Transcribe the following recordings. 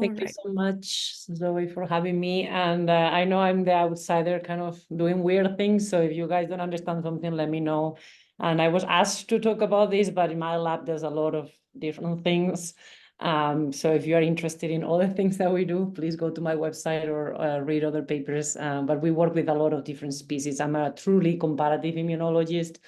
Thank you so much, Zoe, for having me. And I know I'm the outsider kind of doing weird things. So if you guys don't understand something, let me know. And I was asked to talk about this, but in my lab, there's a lot of different things. So if you are interested in other things that we do, please go to my website or read other papers. But we work with a lot of different species. I'm a truly comparative immunologist,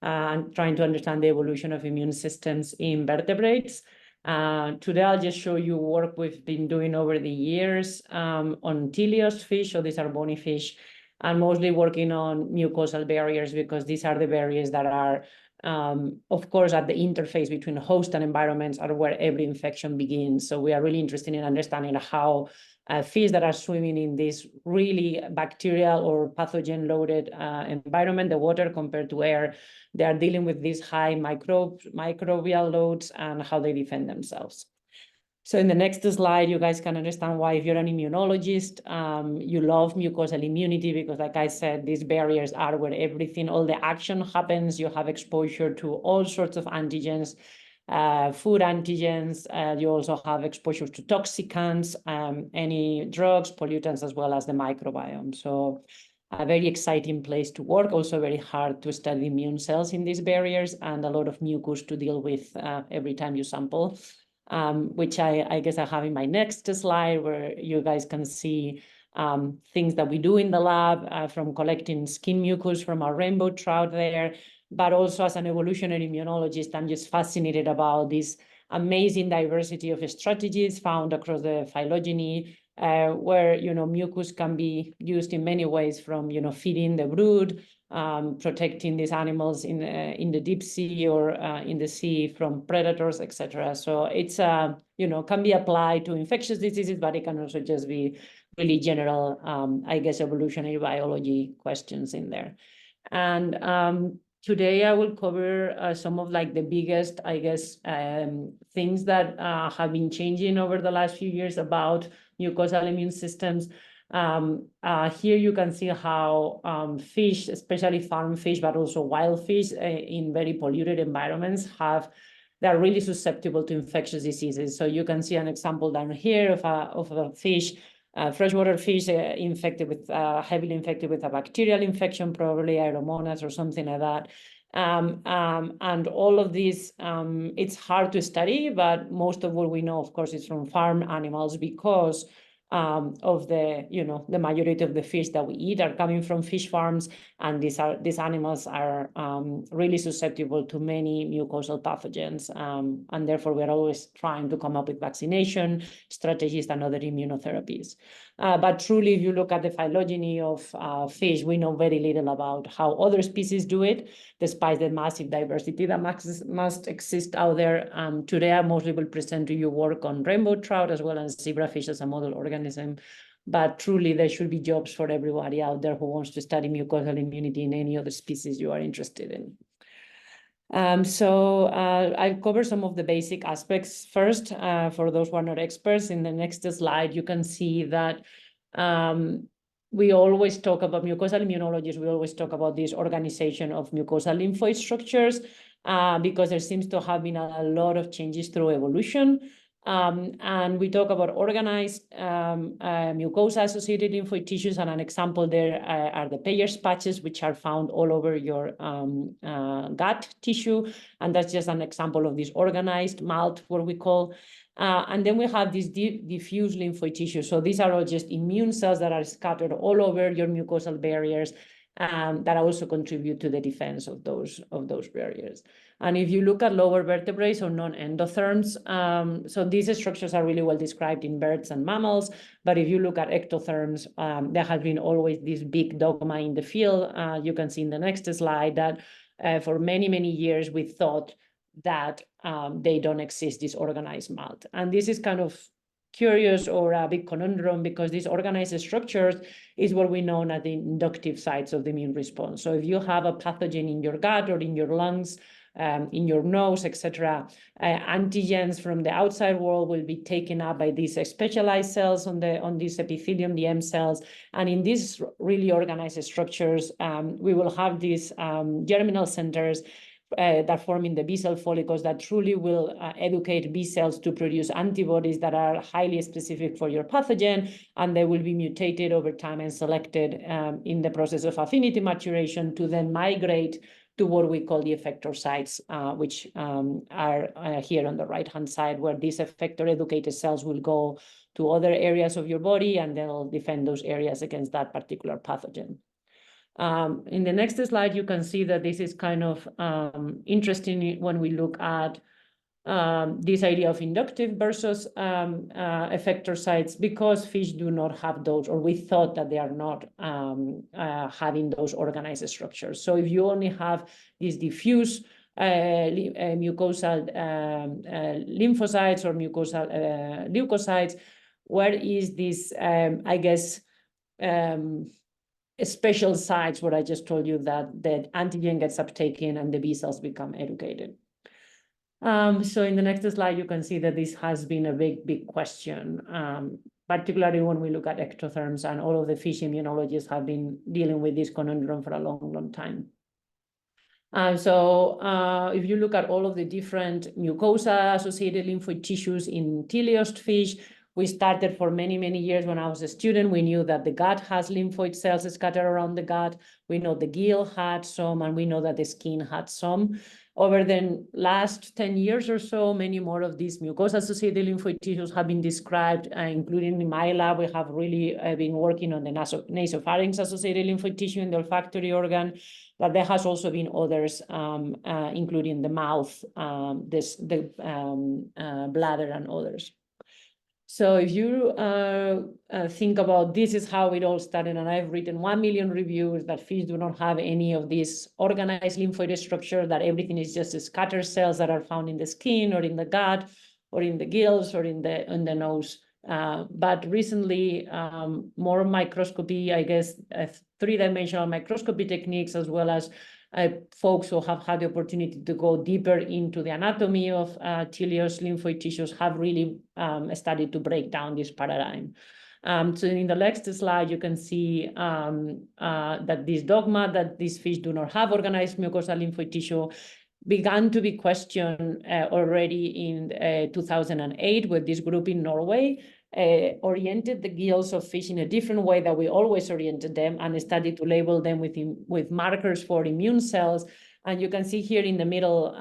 and trying to understand the evolution of immune systems in vertebrates. Today, I'll just show you work we've been doing over the years on teleost fish. So these are bony fish, and mostly working on mucosal barriers because these are the barriers that are, of course, at the interface between host and environments are where every infection begins. So we are really interested in understanding how fish that are swimming in this really bacterial or pathogen-loaded environment, the water compared to air, they are dealing with these high microbial loads and how they defend themselves. So in the next slide, you guys can understand why, if you're an immunologist, you love mucosal immunity because, like I said, these barriers are where everything, all the action happens. You have exposure to all sorts of antigens, food antigens. You also have exposure to toxicants, any drugs, pollutants, as well as the microbiome. So a very exciting place to work, also very hard to study immune cells in these barriers, and a lot of mucus to deal with every time you sample, which I guess I have in my next slide, where you guys can see things that we do in the lab, from collecting skin mucus from our rainbow trout there, but also as an evolutionary immunologist, I'm just fascinated about this amazing diversity of strategies found across the phylogeny, where mucus can be used in many ways, from feeding the brood, protecting these animals in the deep sea or in the sea from predators, etc. So it's can be applied to infectious diseases, but it can also just be really general, I guess, evolutionary biology questions in there. And today I will cover some of the biggest, I guess, things that have been changing over the last few years about mucosal immune systems. Here you can see how fish, especially farm fish, but also wild fish in very polluted environments, they're really susceptible to infectious diseases. So you can see an example down here of a fish, freshwater fish infected with, heavily infected with a bacterial infection, probably Aeromonas or something like that. And all of these, it's hard to study, but most of what we know, of course, is from farm animals, because of the majority of the fish that we eat are coming from fish farms, and these animals are really susceptible to many mucosal pathogens, and therefore we're always trying to come up with vaccination strategies and other immunotherapies. But truly, if you look at the phylogeny of fish, we know very little about how other species do it, despite the massive diversity that must exist out there. Today, I mostly will present to you work on rainbow trout as well as zebrafish as a model organism. But truly, there should be jobs for everybody out there who wants to study mucosal immunity in any other species you are interested in. So I'll cover some of the basic aspects first, for those who are not experts. In the next slide, you can see that we always talk about mucosal immunologists. We always talk about this organization of mucosal lymphoid structures, because there seems to have been a lot of changes through evolution. And we talk about organized mucosa-associated lymphoid tissues, and an example there are the Peyer's patches, which are found all over your gut tissue, and that's just an example of this organized malt, what we call. And then we have this diffuse lymphoid tissue. So these are all just immune cells that are scattered all over your mucosal barriers, that also contribute to the defense of those barriers. And if you look at lower vertebrates or non-endotherms, so these structures are really well described in birds and mammals. But if you look at ectotherms, there has been always this big dogma in the field. You can see in the next slide that for many, many years, we thought that they don't exist, this organized malt. And this is kind of curious, or a big conundrum, because these organized structures is what we know as the inductive sites of the immune response. So if you have a pathogen in your gut or in your lungs, in your nose, etc., antigens from the outside world will be taken up by these specialized cells on this epithelium, the M cells. And in these really organized structures, we will have these germinal centers that form in the B cell follicles that truly will educate B cells to produce antibodies that are highly specific for your pathogen, and they will be mutated over time and selected in the process of affinity maturation to then migrate to what we call the effector sites, which are here on the right-hand side, where these effector-educated cells will go to other areas of your body, and they'll defend those areas against that particular pathogen. In the next slide, you can see that this is kind of interesting when we look at this idea of inductive versus effector sites, because fish do not have those, or we thought that they are not having those organized structures. So if you only have these diffuse mucosal lymphocytes or mucosal leukocytes, where is this, I guess, special sites where I just told you that the antigen gets uptaken and the B cells become educated. So in the next slide, you can see that this has been a big question, particularly when we look at ectotherms, and all of the fish immunologists have been dealing with this conundrum for a long time. So if you look at all of the different mucosa-associated lymphoid tissues in teleost fish, we started for many years. When I was a student, we knew that the gut has lymphoid cells scattered around the gut. We know the gill had some, and we know that the skin had some. Over the last 10 years or so, many more of these mucosa-associated lymphoid tissues have been described, including in my lab. We have really been working on the nasopharynx-associated lymphoid tissue in the olfactory organ, but there has also been others, including the mouth, the bladder, and others. So if you think about this is how it all started, and I've written 1 million reviews that fish do not have any of these organized lymphoid structure, that everything is just scattered cells that are found in the skin or in the gut or in the gills or in the nose. But recently, more microscopy, I guess, three-dimensional microscopy techniques, as well as folks who have had the opportunity to go deeper into the anatomy of teleost lymphoid tissues have really started to break down this paradigm. So in the next slide, you can see that this dogma that these fish do not have organized mucosal lymphoid tissue began to be questioned already in 2008, with this group in Norway oriented the gills of fish in a different way that we always oriented them, and started to label them with markers for immune cells. And you can see here in the middle,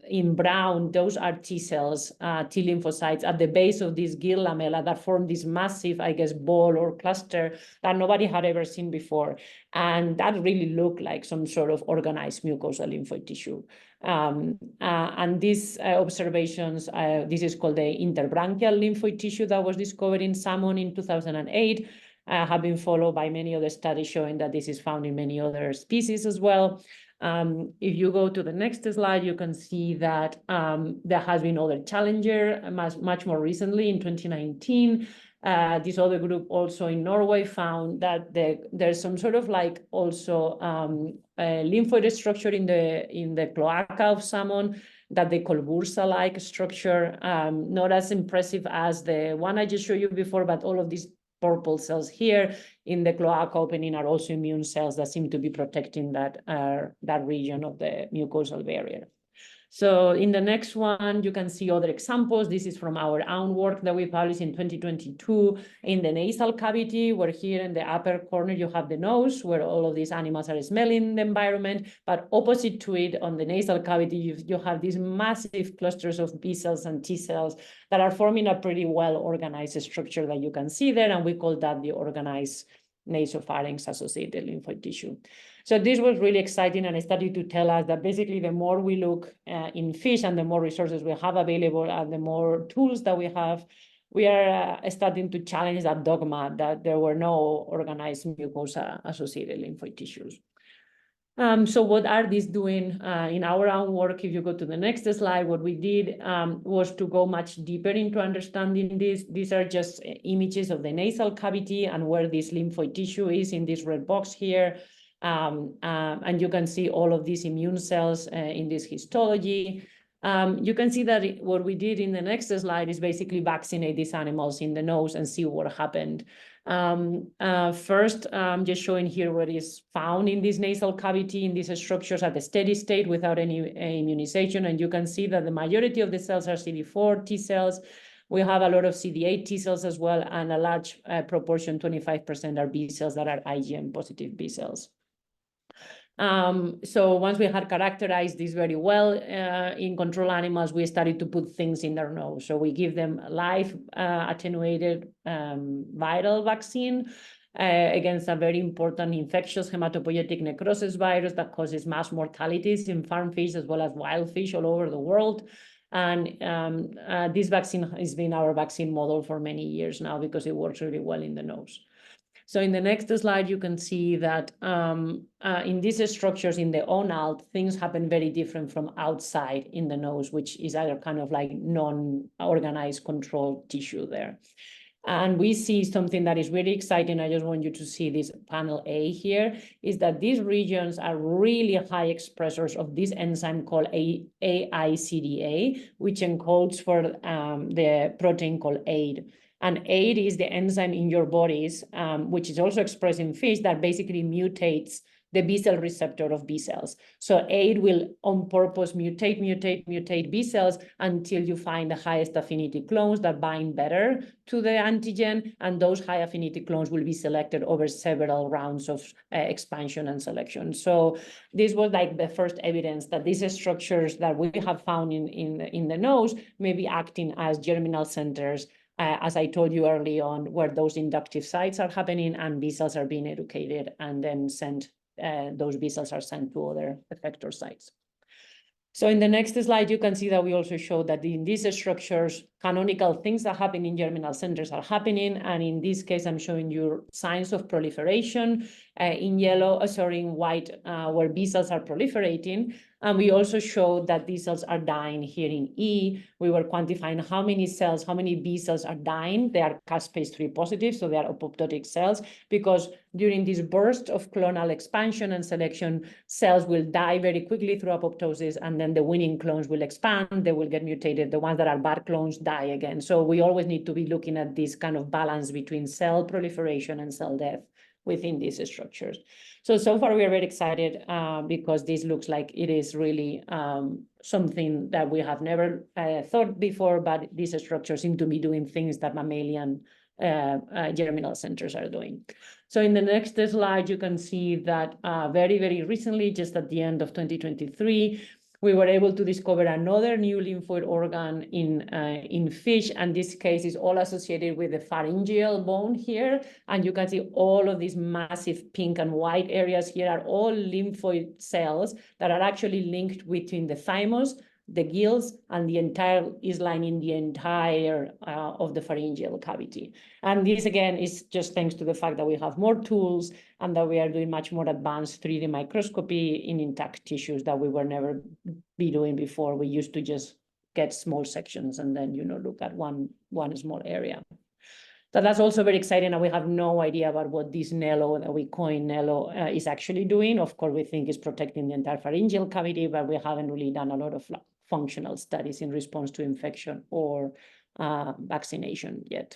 in brown, those are T cells, T lymphocytes at the base of this gill lamella that form this massive, I guess, ball or cluster that nobody had ever seen before. And that really looked like some sort of organized mucosal lymphoid tissue. And these observations, this is called the interbranchial lymphoid tissue that was discovered in salmon in 2008, have been followed by many other studies showing that this is found in many other species as well. If you go to the next slide, you can see that there has been other challenger much more recently in 2019. This other group also in Norway found that there's some sort of like also lymphoid structure in the cloaca of salmon that they call bursa-like structure, not as impressive as the one I just showed you before, but all of these purple cells here in the cloaca opening are also immune cells that seem to be protecting that region of the mucosal barrier. So in the next one, you can see other examples. This is from our own work that we published in 2022 in the nasal cavity, where here in the upper corner, you have the nose, where all of these animals are smelling the environment. But opposite to it, on the nasal cavity, you have these massive clusters of B cells and T cells that are forming a pretty well-organized structure that you can see there. And we call that the organized nasopharynx-associated lymphoid tissue. So this was really exciting, and it started to tell us that basically the more we look in fish and the more resources we have available and the more tools that we have, we are starting to challenge that dogma that there were no organized mucosa-associated lymphoid tissues. So what are these doing in our own work? If you go to the next slide, what we did was to go much deeper into understanding this. These are just images of the nasal cavity and where this lymphoid tissue is in this red box here. And you can see all of these immune cells in this histology. You can see that what we did in the next slide is basically vaccinate these animals in the nose and see what happened. First, just showing here what is found in this nasal cavity, in these structures at the steady state without any immunization. And you can see that the majority of the cells are CD4 T cells. We have a lot of CD8 T cells as well, and a large proportion, 25%, are B cells that are IgM positive B cells. So once we had characterized this very well in control animals, we started to put things in their nose. So we give them live attenuated viral vaccine against a very important infectious hematopoietic necrosis virus that causes mass mortalities in farm fish as well as wild fish all over the world. And this vaccine has been our vaccine model for many years now because it works really well in the nose. So in the next slide, you can see that in these structures in the on-out, things happen very different from outside in the nose, which is either kind of like non-organized controlled tissue there. And we see something that is really exciting. I just want you to see this panel A here, is that these regions are really high expressors of this enzyme called AICDA, which encodes for the protein called AID. And AID is the enzyme in your bodies, which is also expressed in fish, that basically mutates the B cell receptor of B cells. So AID will on purpose mutate B cells until you find the highest affinity clones that bind better to the antigen, and those high affinity clones will be selected over several rounds of expansion and selection. So this was like the first evidence that these structures that we have found in the nose may be acting as germinal centers, as I told you early on, where those inductive sites are happening and B cells are being educated and then sent, those B cells are sent to other effector sites. So in the next slide, you can see that we also show that in these structures, canonical things that happen in germinal centers are happening. And in this case, I'm showing you signs of proliferation in yellow, in white, where B cells are proliferating. And we also showed that these cells are dying here in E. We were quantifying how many cells, how many B cells are dying. They are caspase-3 positive, so they are apoptotic cells, because during this burst of clonal expansion and selection, cells will die very quickly through apoptosis, and then the winning clones will expand, they will get mutated. The ones that are bad clones die again. So we always need to be looking at this kind of balance between cell proliferation and cell death within these structures. So far we are very excited because this looks like it is really something that we have never thought before, but these structures seem to be doing things that mammalian germinal centers are doing. So in the next slide, you can see that very, very recently, just at the end of 2023, we were able to discover another new lymphoid organ in fish, and this case is all associated with the pharyngeal bone here. And you can see all of these massive pink and white areas here are all lymphoid cells that are actually linked between the thymus, the gills, and the entire is lining the entire of the pharyngeal cavity. And this again is just thanks to the fact that we have more tools and that we are doing much more advanced 3D microscopy in intact tissues that we were never be doing before. We used to just get small sections and then, look at one small area. So that's also very exciting, and we have no idea about what this Nello that we coin Nello is actually doing. Of course, we think it's protecting the entire pharyngeal cavity, but we haven't really done a lot of functional studies in response to infection or vaccination yet.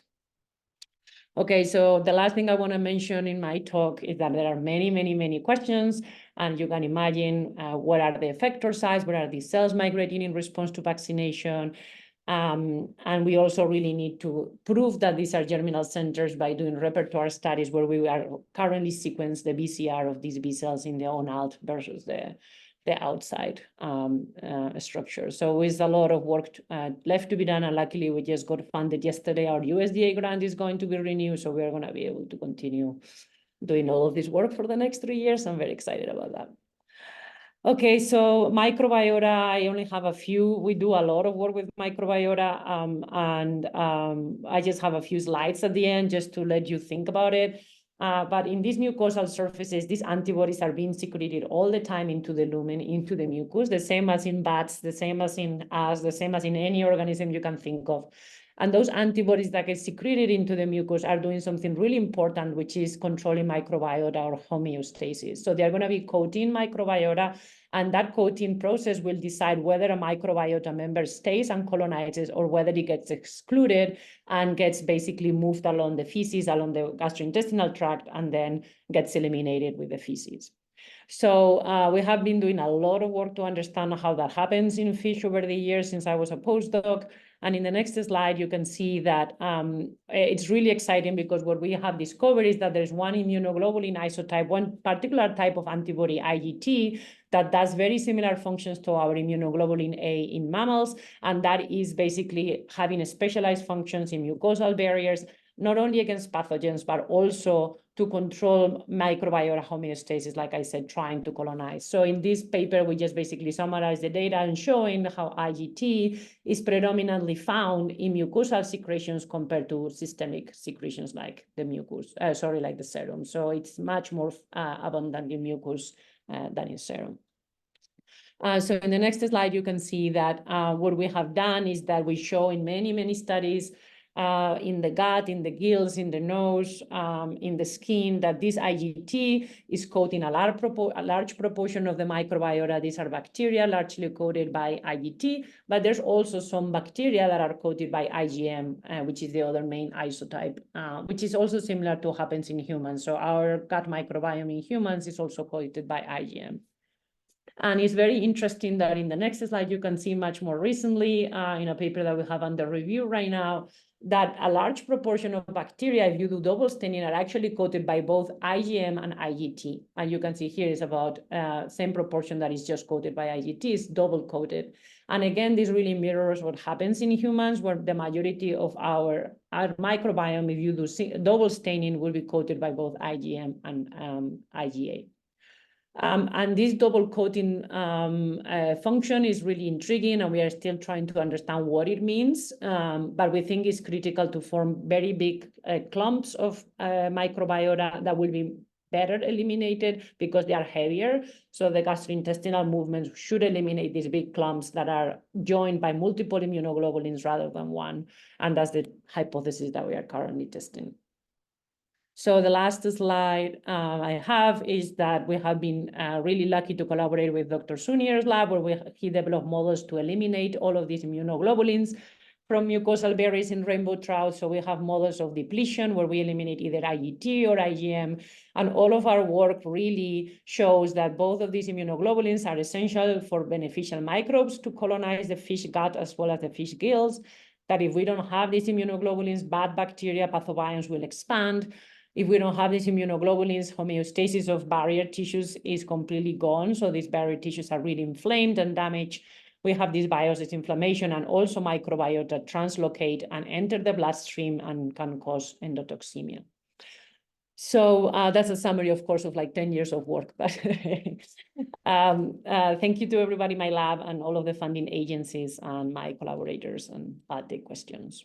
Okay, so the last thing I want to mention in my talk is that there are many, many, many questions, and you can imagine what are the effector sites, what are these cells migrating in response to vaccination. And we also really need to prove that these are germinal centers by doing repertoire studies where we are currently sequence the BCR of these B cells in the on-out versus the outside structure. So there's a lot of work left to be done, and luckily we just got funded yesterday. Our USDA grant is going to be renewed, so we're going to be able to continue doing all of this work for the next 3 years. I'm very excited about that. Okay, so microbiota, I only have a few. We do a lot of work with microbiota, and I just have a few slides at the end just to let you think about it. But in these mucosal surfaces, these antibodies are being secreted all the time into the lumen, into the mucus, the same as in bats, the same as in us, the same as in any organism you can think of. And those antibodies that get secreted into the mucus are doing something really important, which is controlling microbiota or homeostasis. So they're going to be coating microbiota, and that coating process will decide whether a microbiota member stays and colonizes or whether it gets excluded and gets basically moved along the feces, along the gastrointestinal tract, and then gets eliminated with the feces. So we have been doing a lot of work to understand how that happens in fish over the years since I was a postdoc. And in the next slide, you can see that it's really exciting because what we have discovered is that there's one immunoglobulin isotype, one particular type of antibody, IgT, that does very similar functions to our immunoglobulin A in mammals. And that is basically having specialized functions in mucosal barriers, not only against pathogens, but also to control microbiota homeostasis, like I said, trying to colonize. So in this paper, we just basically summarize the data and showing how IgT is predominantly found in mucosal secretions compared to systemic secretions like the like the serum. So it's much more abundant in mucus than in serum. So in the next slide, you can see that what we have done is that we show in many studies in the gut, in the gills, in the nose, in the skin, that this IgT is coating a large proportion of the microbiota. These are bacteria largely coated by IgT, but there's also some bacteria that are coated by IgM, which is the other main isotype, which is also similar to what happens in humans. So our gut microbiome in humans is also coated by IgM. And it's very interesting that in the next slide, you can see much more recently in a paper that we have under review right now, that a large proportion of bacteria, if you do double staining, are actually coated by both IgM and IgT. And you can see here is about same proportion that is just coated by IgT, is double coated. And again, this really mirrors what happens in humans, where the majority of our microbiome, if you do double staining, will be coated by both IgM and IgA. And this double coating function is really intriguing, and we are still trying to understand what it means. But we think it's critical to form very big clumps of microbiota that will be better eliminated because they are heavier. So the gastrointestinal movements should eliminate these big clumps that are joined by multiple immunoglobulins rather than one. And that's the hypothesis that we are currently testing. So the last slide I have is that we have been really lucky to collaborate with Dr. Sunier's lab, where he developed models to eliminate all of these immunoglobulins from mucosal berries in rainbow trout. So we have models of depletion where we eliminate either IgT or IgM. And all of our work really shows that both of these immunoglobulins are essential for beneficial microbes to colonize the fish gut as well as the fish gills. That if we don't have these immunoglobulins, bad bacteria, pathobionts will expand. If we don't have these immunoglobulins, homeostasis of barrier tissues is completely gone. So these barrier tissues are really inflamed and damaged. We have this biosis inflammation, and also microbiota translocate and enter the bloodstream and can cause endotoxemia. So that's a summary, of course, of like 10 years of work. But thank you to everybody in my lab and all of the funding agencies and my collaborators, and I'll take questions.